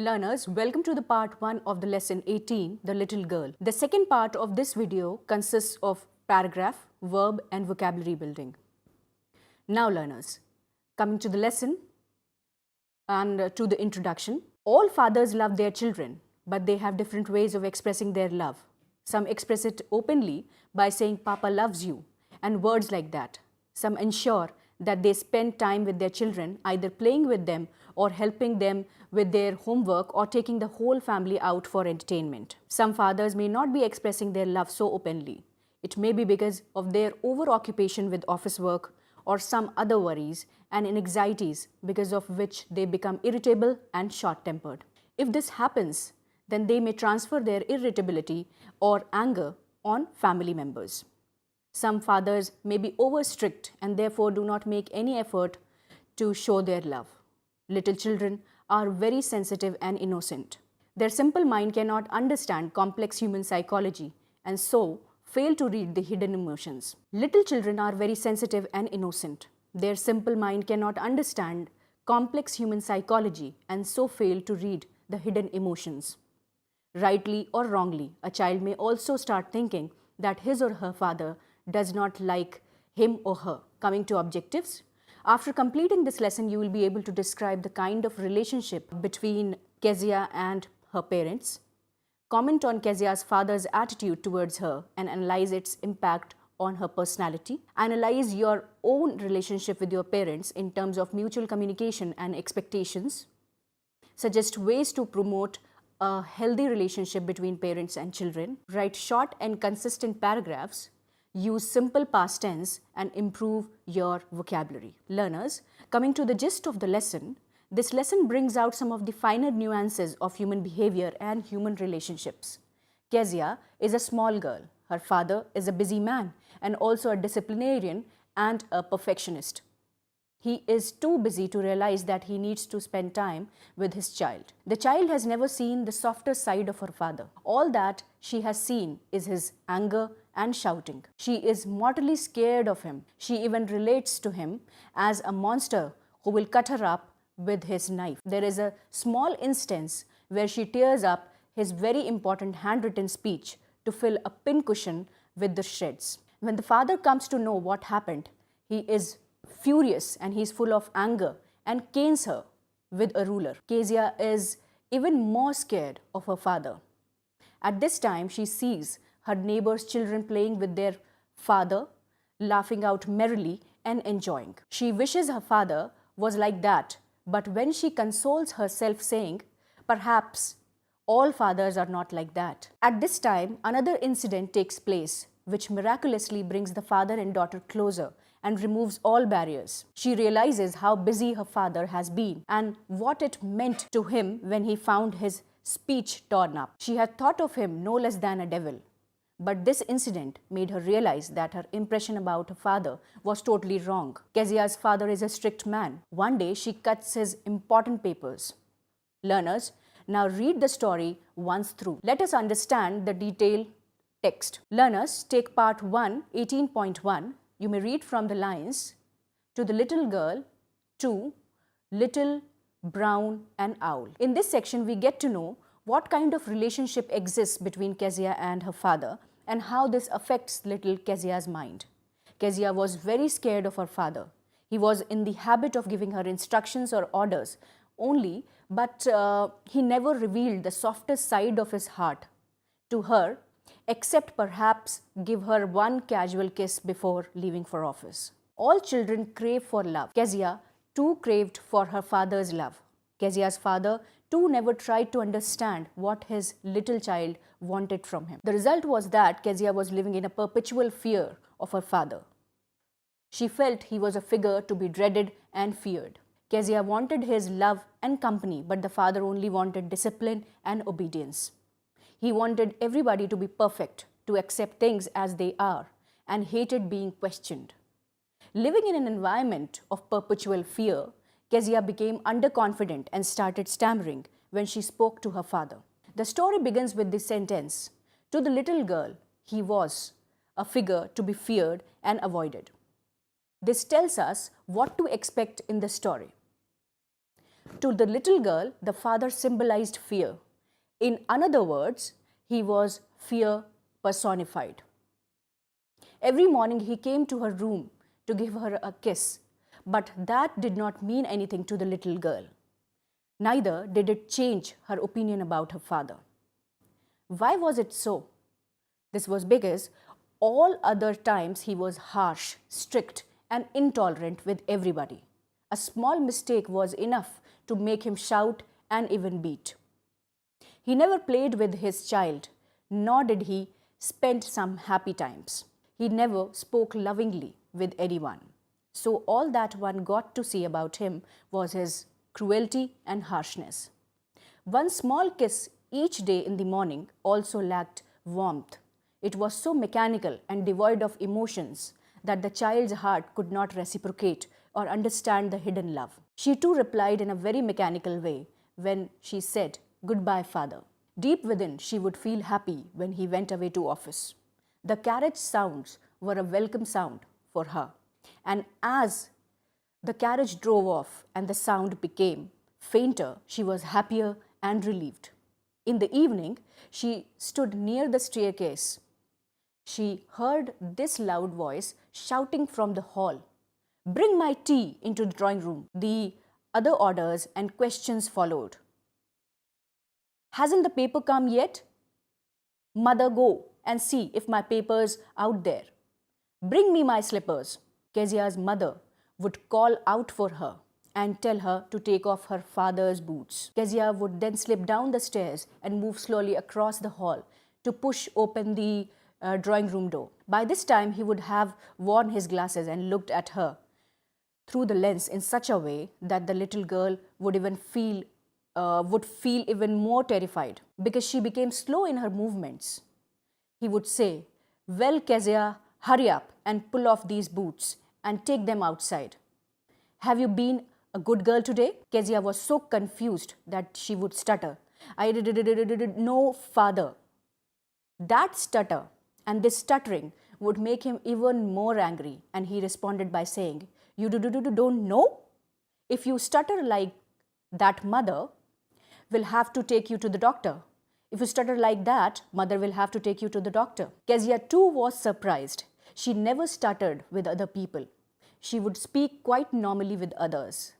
Learners, welcome to the part 1 of the lesson 18, The Little Girl. The second part of this video consists of paragraph, verb and vocabulary building. Now learners, coming to the lesson and to the introduction. All fathers love their children, but they have different ways of expressing their love. Some express it openly by saying Papa loves you and words like that. Some ensure that they spend time with their children, either playing with them or helping them with their homework or taking the whole family out for entertainment. Some fathers may not be expressing their love so openly. It may be because of their over-occupation with office work or some other worries and anxieties because of which they become irritable and short-tempered. If this happens, then they may transfer their irritability or anger on family members. Some fathers may be over-strict and therefore do not make any effort to show their love. Little children are very sensitive and innocent. Their simple mind cannot understand complex human psychology and so fail to read the hidden emotions. Little children are very sensitive and innocent. Their simple mind cannot understand complex human psychology and so fail to read the hidden emotions. Rightly or wrongly, a child may also start thinking that his or her father does not like him or her. Coming to objectives, after completing this lesson, you will be able to describe the kind of relationship between Kezia and her parents, comment on Kezia's father's attitude towards her and analyze its impact on her personality, analyze your own relationship with your parents in terms of mutual communication and expectations, suggest ways to promote a healthy relationship between parents and children, write short and consistent paragraphs, use simple past tense and improve your vocabulary. Learners, coming to the gist of the lesson, this lesson brings out some of the finer nuances of human behavior and human relationships. Kezia is a small girl. Her father is a busy man and also a disciplinarian and a perfectionist. He is too busy to realize that he needs to spend time with his child. The child has never seen the softer side of her father. All that she has seen is his anger and shouting. She is mortally scared of him. She even relates to him as a monster who will cut her up with his knife. There is a small instance where she tears up his very important handwritten speech to fill a pincushion with the shreds. When the father comes to know what happened, he is furious and he is full of anger and canes her with a ruler. Kezia is even more scared of her father. At this time, she sees her neighbor's children playing with their father, laughing out merrily and enjoying. She wishes her father was like that, but when she consoles herself saying, perhaps all fathers are not like that. At this time, another incident takes place which miraculously brings the father and daughter closer and removes all barriers. She realizes how busy her father has been and what it meant to him when he found his speech torn up. She had thought of him no less than a devil. But this incident made her realize that her impression about her father was totally wrong. Kezia's father is a strict man. One day, she cuts his important papers. Learners, now read the story once through. Let us understand the detailed text. Learners, take part 1, 18.1. You may read from the lines, to the little girl, to little brown and owl. In this section, we get to know what kind of relationship exists between Kezia and her father and how this affects little Kezia's mind. Kezia was very scared of her father. He was in the habit of giving her instructions or orders only, but he never revealed the softest side of his heart to her, except perhaps give her one casual kiss before leaving for office. All children crave for love. Kezia too craved for her father's love. Kezia's father too never tried to understand what his little child wanted from him. The result was that Kezia was living in a perpetual fear of her father. She felt he was a figure to be dreaded and feared. Kezia wanted his love and company, but the father only wanted discipline and obedience. He wanted everybody to be perfect, to accept things as they are, and hated being questioned. Living in an environment of perpetual fear, Kezia became underconfident and started stammering when she spoke to her father. The story begins with this sentence, to the little girl, he was a figure to be feared and avoided. This tells us what to expect in the story. To the little girl, the father symbolized fear. In other words, he was fear personified. Every morning he came to her room to give her a kiss, but that did not mean anything to the little girl. Neither did it change her opinion about her father. Why was it so? This was because all other times he was harsh, strict, and intolerant with everybody. A small mistake was enough to make him shout and even beat. He never played with his child, nor did he spend some happy times. He never spoke lovingly with anyone. So all that one got to see about him was his cruelty and harshness. One small kiss each day in the morning also lacked warmth. It was so mechanical and devoid of emotions that the child's heart could not reciprocate or understand the hidden love. She too replied in a very mechanical way when she said, "Goodbye, father." Deep within, she would feel happy when he went away to office. The carriage sounds were a welcome sound for her. And as the carriage drove off and the sound became fainter, she was happier and relieved. In the evening, she stood near the staircase. She heard this loud voice shouting from the hall, "Bring my tea into the drawing room." The other orders and questions followed. "Hasn't the paper come yet?" "Mother, go and see if my paper's out there." "Bring me my slippers." Kezia's mother would call out for her and tell her to take off her father's boots. Kezia would then slip down the stairs and move slowly across the hall to push open the drawing room door. By this time, he would have worn his glasses and looked at her through the lens in such a way that the little girl would feel even more terrified because she became slow in her movements. He would say, "Well, Kezia, hurry up and pull off these boots and take them outside. Have you been a good girl today?" Kezia was so confused that she would stutter, "I did no, father." That stutter and this stuttering would make him even more angry, and he responded by saying, "You don't know? If you stutter like that, mother will have to take you to the doctor. If you stutter like that, mother will have to take you to the doctor." Kezia too was surprised. She never stuttered with other people. She would speak quite normally with others.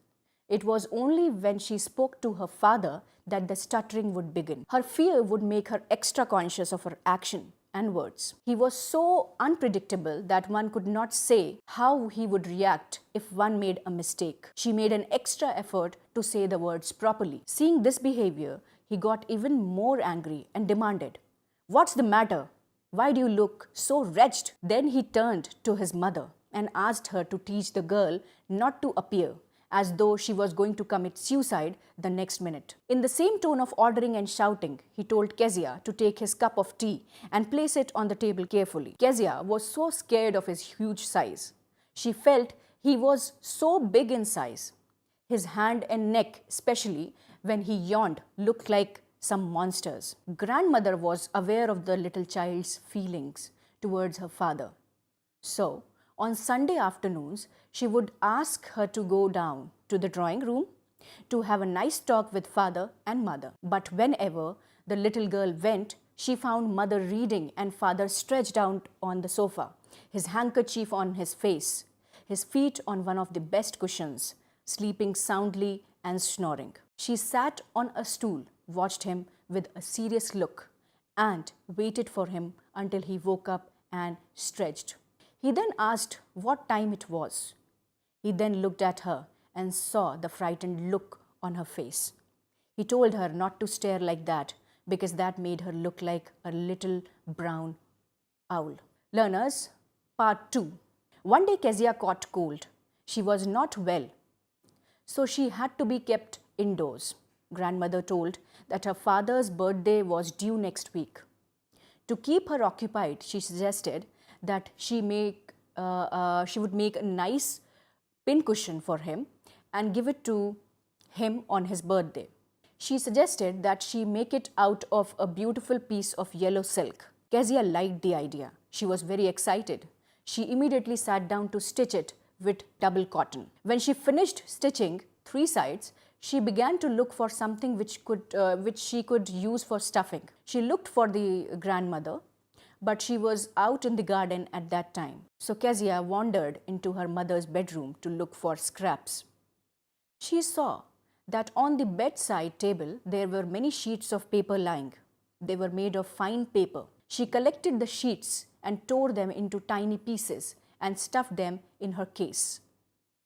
It was only when she spoke to her father that the stuttering would begin. Her fear would make her extra conscious of her action and words. He was so unpredictable that one could not say how he would react if one made a mistake. She made an extra effort to say the words properly. Seeing this behavior, he got even more angry and demanded, "What's the matter? Why do you look so wretched?" Then he turned to his mother and asked her to teach the girl not to appear as though she was going to commit suicide the next minute. In the same tone of ordering and shouting, he told Kezia to take his cup of tea and place it on the table carefully. Kezia was so scared of his huge size. She felt he was so big in size. His hand and neck, especially when he yawned, looked like some monsters. Grandmother was aware of the little child's feelings towards her father. So, on Sunday afternoons, she would ask her to go down to the drawing room to have a nice talk with father and mother. But whenever the little girl went, she found mother reading and father stretched out on the sofa, his handkerchief on his face, his feet on one of the best cushions, sleeping soundly and snoring. She sat on a stool, watched him with a serious look, and waited for him until he woke up and stretched. He then asked what time it was. He then looked at her and saw the frightened look on her face. He told her not to stare like that because that made her look like a little brown owl. Learners, part 2. One day Kezia caught cold. She was not well, so she had to be kept indoors. Grandmother told that her father's birthday was due next week. To keep her occupied, she suggested that she would make a nice pincushion for him and give it to him on his birthday. She suggested that she make it out of a beautiful piece of yellow silk. Kezia liked the idea. She was very excited. She immediately sat down to stitch it with double cotton. When she finished stitching 3 sides, she began to look for something which she could use for stuffing. She looked for the grandmother, but she was out in the garden at that time. So Kezia wandered into her mother's bedroom to look for scraps. She saw that on the bedside table there were many sheets of paper lying. They were made of fine paper. She collected the sheets and tore them into tiny pieces and stuffed them in her case.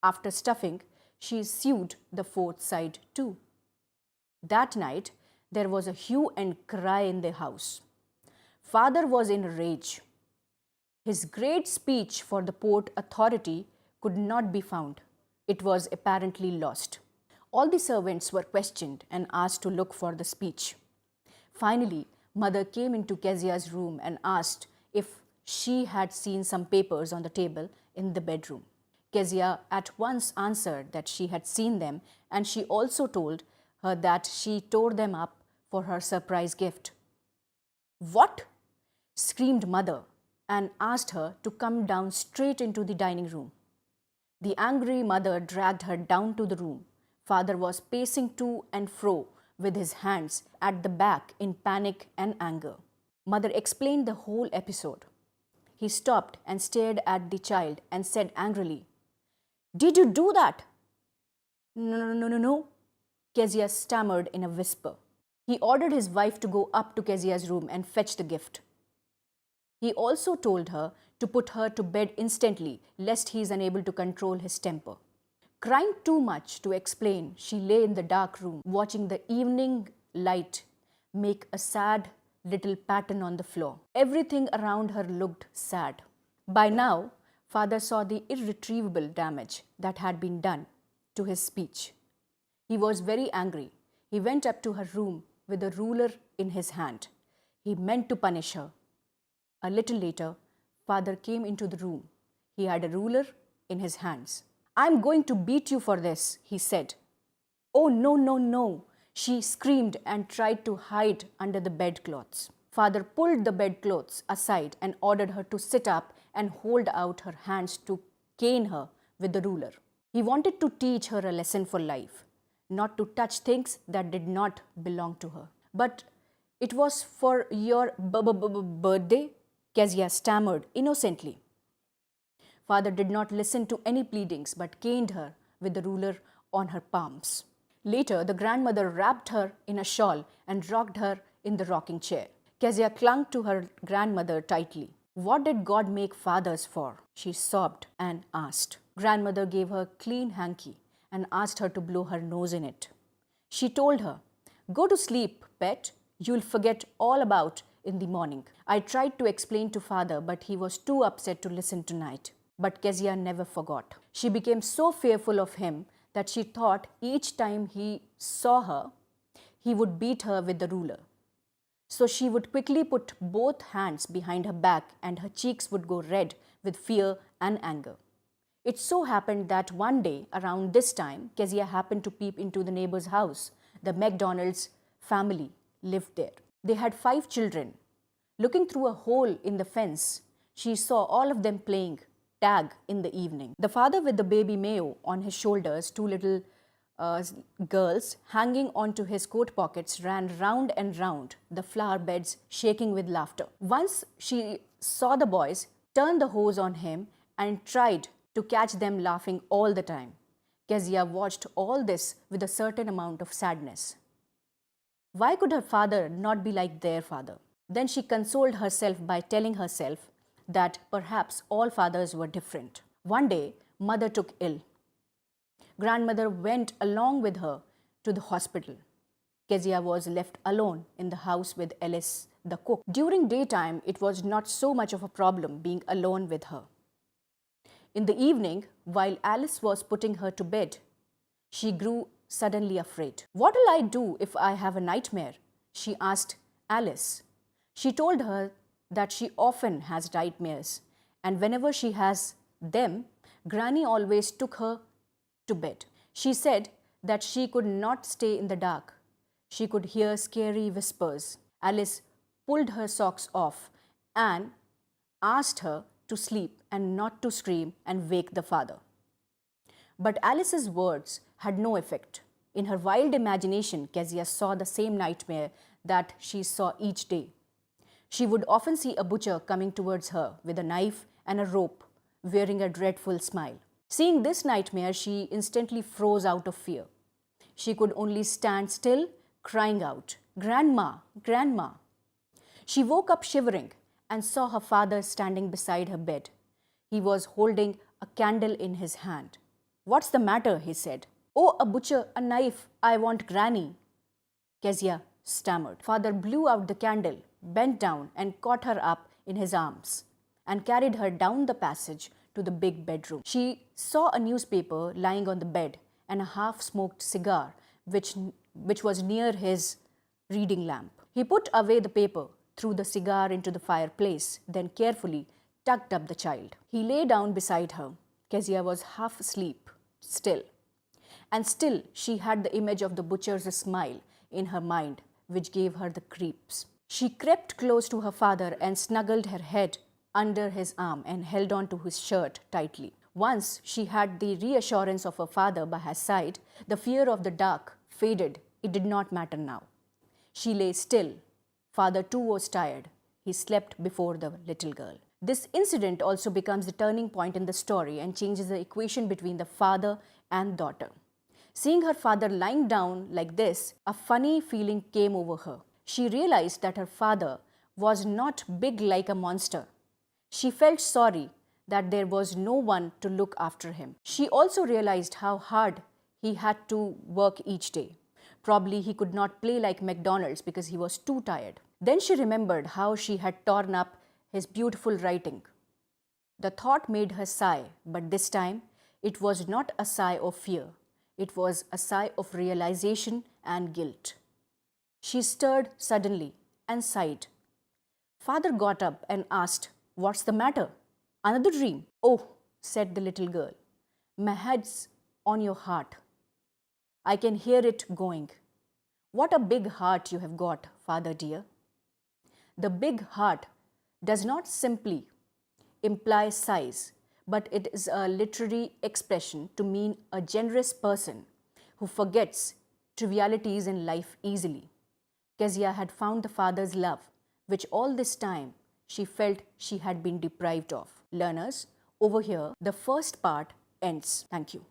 After stuffing, she sewed the fourth side too. That night, there was a hue and cry in the house. Father was in a rage. His great speech for the Port Authority could not be found. It was apparently lost. All the servants were questioned and asked to look for the speech. Finally, Mother came into Kezia's room and asked if she had seen some papers on the table in the bedroom. Kezia at once answered that she had seen them, and she also told her that she tore them up for her surprise gift. "What?" screamed Mother and asked her to come down straight into the dining room. The angry mother dragged her down to the room. Father was pacing to and fro with his hands at the back in panic and anger. Mother explained the whole episode. He stopped and stared at the child and said angrily, "Did you do that?" No, Kezia stammered in a whisper. He ordered his wife to go up to Kezia's room and fetch the gift. He also told her to put her to bed instantly, lest he is unable to control his temper. Crying too much to explain, she lay in the dark room, watching the evening light make a sad little pattern on the floor. Everything around her looked sad. By now, Father saw the irretrievable damage that had been done to his speech. He was very angry. He went up to her room with a ruler in his hand. He meant to punish her. A little later, Father came into the room. He had a ruler in his hands. "I'm going to beat you for this," he said. "Oh, no," she screamed and tried to hide under the bedclothes. Father pulled the bedclothes aside and ordered her to sit up and hold out her hands to cane her with the ruler. He wanted to teach her a lesson for life, not to touch things that did not belong to her. "But it was for your birthday," Kezia stammered innocently. Father did not listen to any pleadings but caned her with the ruler on her palms. Later, the grandmother wrapped her in a shawl and rocked her in the rocking chair. Kezia clung to her grandmother tightly. "What did God make fathers for?" she sobbed and asked. Grandmother gave her a clean hanky and asked her to blow her nose in it. She told her, "Go to sleep, pet. You'll forget all about in the morning." I tried to explain to Father, but he was too upset to listen tonight. But Kezia never forgot. She became so fearful of him that she thought each time he saw her, he would beat her with the ruler. So she would quickly put both hands behind her back and her cheeks would go red with fear and anger. It so happened that one day around this time, Kezia happened to peep into the neighbor's house. The McDonald's family lived there. They had 5 children. Looking through a hole in the fence, she saw all of them playing tag in the evening. The father with the baby Mayo on his shoulders, 2 little girls hanging onto his coat pockets, ran round and round the flower beds, shaking with laughter. Once she saw the boys turn the hose on him and tried to catch them laughing all the time. Kezia watched all this with a certain amount of sadness. Why could her father not be like their father? Then she consoled herself by telling herself that perhaps all fathers were different. One day, Mother took ill. Grandmother went along with her to the hospital. Kezia was left alone in the house with Alice, the cook. During daytime, it was not so much of a problem being alone with her. In the evening, while Alice was putting her to bed, she grew suddenly afraid. "What will I do if I have a nightmare?" she asked Alice. She told her that she often has nightmares, and whenever she has them, Granny always took her to bed. She said that she could not stay in the dark. She could hear scary whispers. Alice pulled her socks off and asked her to sleep and not to scream and wake the father. But Alice's words had no effect. In her wild imagination, Kezia saw the same nightmare that she saw each day. She would often see a butcher coming towards her with a knife and a rope, wearing a dreadful smile. Seeing this nightmare, she instantly froze out of fear. She could only stand still, crying out, "Grandma, Grandma." She woke up shivering and saw her father standing beside her bed. He was holding a candle in his hand. "What's the matter?" he said. "Oh, a butcher, a knife, I want Granny," Kezia stammered. Father blew out the candle, bent down and caught her up in his arms and carried her down the passage to the big bedroom. She saw a newspaper lying on the bed and a half-smoked cigar which was near his reading lamp. He put away the paper, threw the cigar into the fireplace, then carefully tucked up the child. He lay down beside her. Kezia was half asleep, still. And still she had the image of the butcher's smile in her mind, which gave her the creeps. She crept close to her father and snuggled her head under his arm and held on to his shirt tightly. Once she had the reassurance of her father by her side, the fear of the dark faded. It did not matter now. She lay still. Father too was tired. He slept before the little girl. This incident also becomes the turning point in the story and changes the equation between the father and daughter. Seeing her father lying down like this, a funny feeling came over her. She realized that her father was not big like a monster. She felt sorry that there was no one to look after him. She also realized how hard he had to work each day. Probably he could not play like McDonald's because he was too tired. Then she remembered how she had torn up his beautiful writing. The thought made her sigh, but this time it was not a sigh of fear. It was a sigh of realization and guilt. She stirred suddenly and sighed. Father got up and asked, "What's the matter? Another dream?" "Oh," said the little girl, "my head's on your heart. I can hear it going." "What a big heart you have got, Father dear." The big heart does not simply imply size, but it is a literary expression to mean a generous person who forgets trivialities in life easily. Kezia had found the father's love, which all this time she felt she had been deprived of. Learners, over here, the first part ends. Thank you.